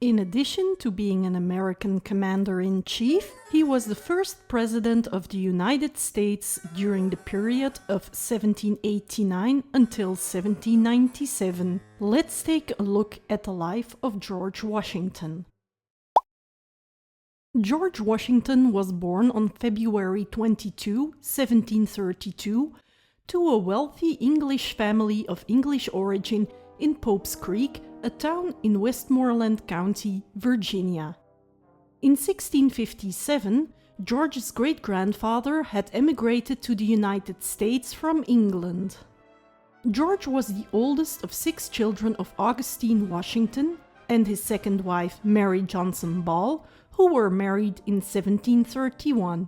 In addition to being an American commander-in-chief, he was the first president of the United States during the period of 1789 until 1797. Let's take a look at the life of George Washington. George Washington was born on February 22, 1732, to a wealthy English family of English origin in Pope's Creek, a town in Westmoreland County, Virginia. In 1657, George's great-grandfather had emigrated to the United States from England. George was the oldest of 6 children of Augustine Washington and his second wife, Mary Johnson Ball, who were married in 1731.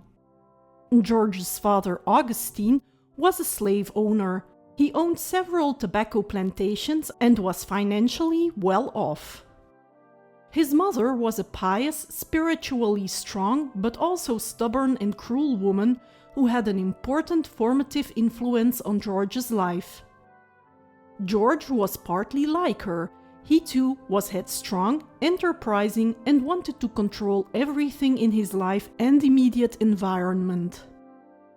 George's father, Augustine, was a slave owner. He owned several tobacco plantations and was financially well off. His mother was a pious, spiritually strong, but also stubborn and cruel woman who had an important formative influence on George's life. George was partly like her. He too was headstrong, enterprising, and wanted to control everything in his life and immediate environment.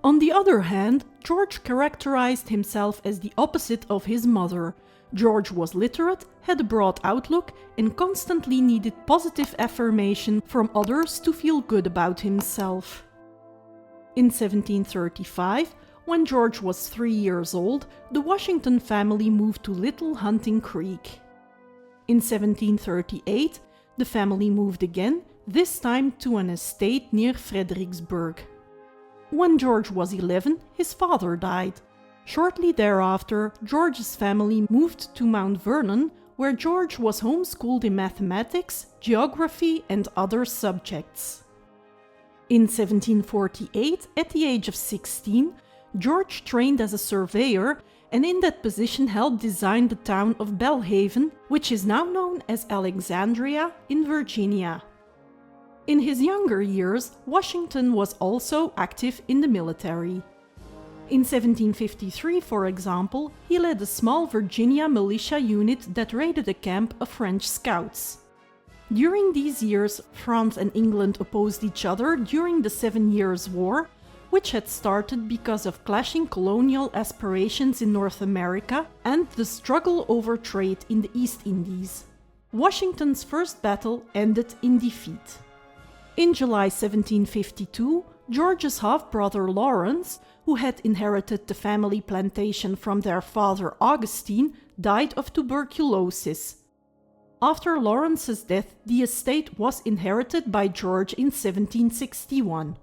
On the other hand, George characterized himself as the opposite of his mother. George was literate, had a broad outlook, and constantly needed positive affirmation from others to feel good about himself. In 1735, when George was 3 years old, the Washington family moved to Little Hunting Creek. In 1738, the family moved again, this time to an estate near Fredericksburg. When George was 11, his father died. Shortly thereafter, George's family moved to Mount Vernon, where George was homeschooled in mathematics, geography, and other subjects. In 1748, at the age of 16, George trained as a surveyor and in that position helped design the town of Belhaven, which is now known as Alexandria in Virginia. In his younger years, Washington was also active in the military. In 1753, for example, he led a small Virginia militia unit that raided a camp of French scouts. During these years, France and England opposed each other during the 7 Years' War, which had started because of clashing colonial aspirations in North America and the struggle over trade in the East Indies. Washington's first battle ended in defeat. In July 1752, George's half-brother Lawrence, who had inherited the family plantation from their father Augustine, died of tuberculosis. After Lawrence's death, the estate was inherited by George in 1761.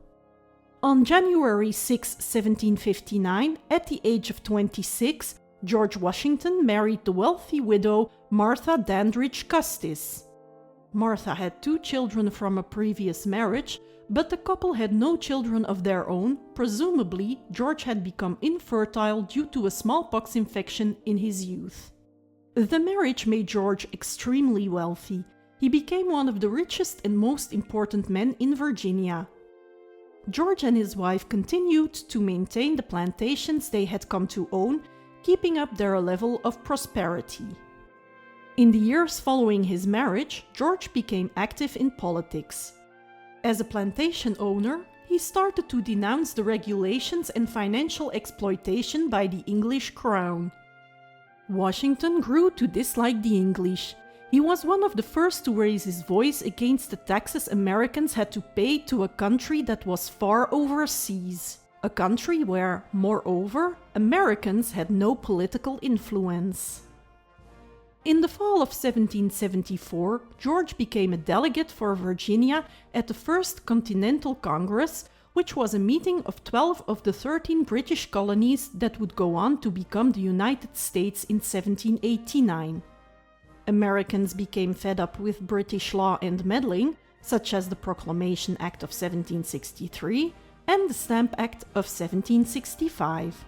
On January 6, 1759, at the age of 26, George Washington married the wealthy widow Martha Dandridge Custis. Martha had 2 children from a previous marriage, but the couple had no children of their own. Presumably, George had become infertile due to a smallpox infection in his youth. The marriage made George extremely wealthy. He became one of the richest and most important men in Virginia. George and his wife continued to maintain the plantations they had come to own, keeping up their level of prosperity. In the years following his marriage, George became active in politics. As a plantation owner, he started to denounce the regulations and financial exploitation by the English crown. Washington grew to dislike the English. He was one of the first to raise his voice against the taxes Americans had to pay to a country that was far overseas. A country where, moreover, Americans had no political influence. In the fall of 1774, George became a delegate for Virginia at the First Continental Congress, which was a meeting of 12 of the 13 British colonies that would go on to become the United States in 1789. Americans became fed up with British law and meddling, such as the Proclamation Act of 1763 and the Stamp Act of 1765.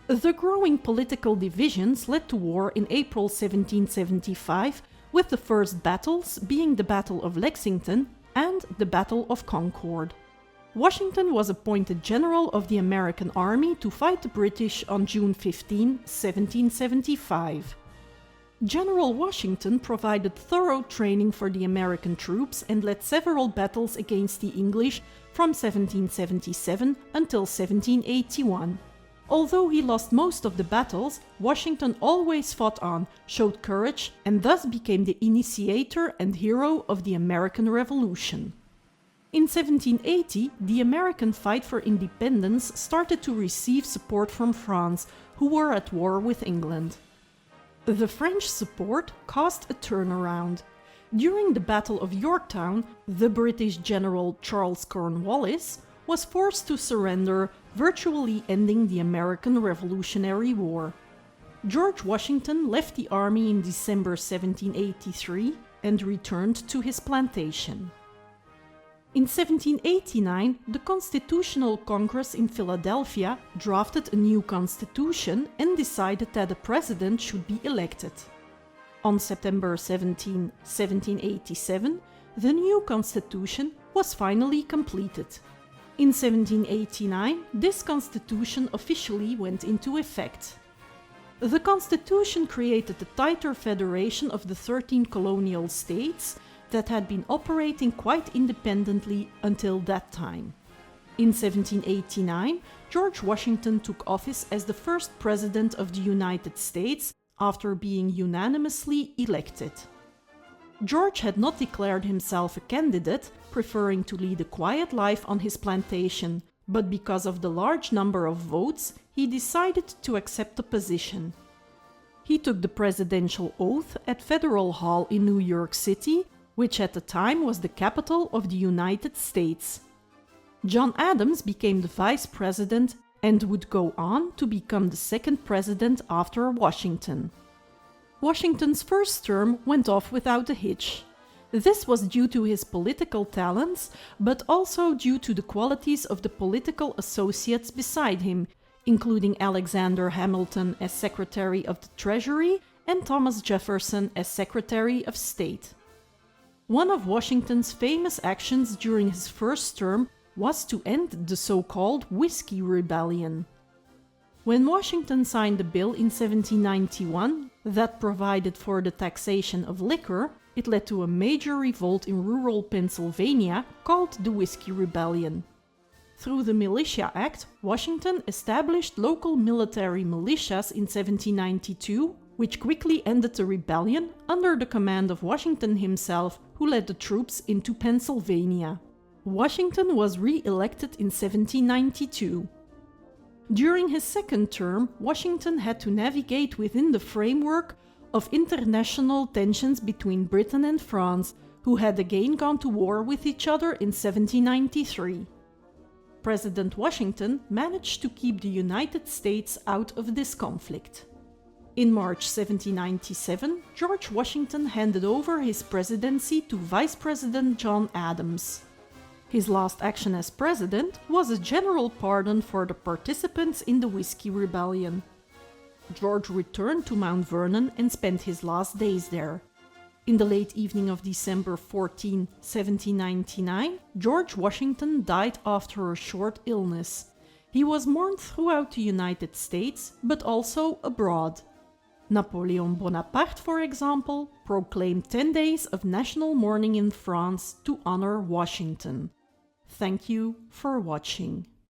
The growing political divisions led to war in April 1775, with the first battles being the Battle of Lexington and the Battle of Concord. Washington was appointed General of the American Army to fight the British on June 15, 1775. General Washington provided thorough training for the American troops and led several battles against the English from 1777 until 1781. Although he lost most of the battles, Washington always fought on, showed courage, and thus became the initiator and hero of the American Revolution. In 1780, the American fight for independence started to receive support from France, who were at war with England. The French support caused a turnaround. During the Battle of Yorktown, the British general Charles Cornwallis was forced to surrender, virtually ending the American Revolutionary War. George Washington left the army in December 1783 and returned to his plantation. In 1789, the Constitutional Congress in Philadelphia drafted a new constitution and decided that a president should be elected. On September 17, 1787, the new constitution was finally completed. In 1789, this constitution officially went into effect. The constitution created a tighter federation of the 13 colonial states that had been operating quite independently until that time. In 1789, George Washington took office as the first president of the United States after being unanimously elected. George had not declared himself a candidate, preferring to lead a quiet life on his plantation, but because of the large number of votes, he decided to accept the position. He took the presidential oath at Federal Hall in New York City, which at the time was the capital of the United States. John Adams became the vice president and would go on to become the second president after Washington. Washington's first term went off without a hitch. This was due to his political talents, but also due to the qualities of the political associates beside him, including Alexander Hamilton as Secretary of the Treasury and Thomas Jefferson as Secretary of State. One of Washington's famous actions during his first term was to end the so-called Whiskey Rebellion. When Washington signed a bill in 1791 that provided for the taxation of liquor, it led to a major revolt in rural Pennsylvania called the Whiskey Rebellion. Through the Militia Act, Washington established local military militias in 1792, which quickly ended the rebellion under the command of Washington himself, who led the troops into Pennsylvania. Washington was re-elected in 1792. During his second term, Washington had to navigate within the framework of international tensions between Britain and France, who had again gone to war with each other in 1793. President Washington managed to keep the United States out of this conflict. In March 1797, George Washington handed over his presidency to Vice President John Adams. His last action as president was a general pardon for the participants in the Whiskey Rebellion. George returned to Mount Vernon and spent his last days there. In the late evening of December 14, 1799, George Washington died after a short illness. He was mourned throughout the United States, but also abroad. Napoleon Bonaparte, for example, proclaimed 10 days of national mourning in France to honor Washington. Thank you for watching.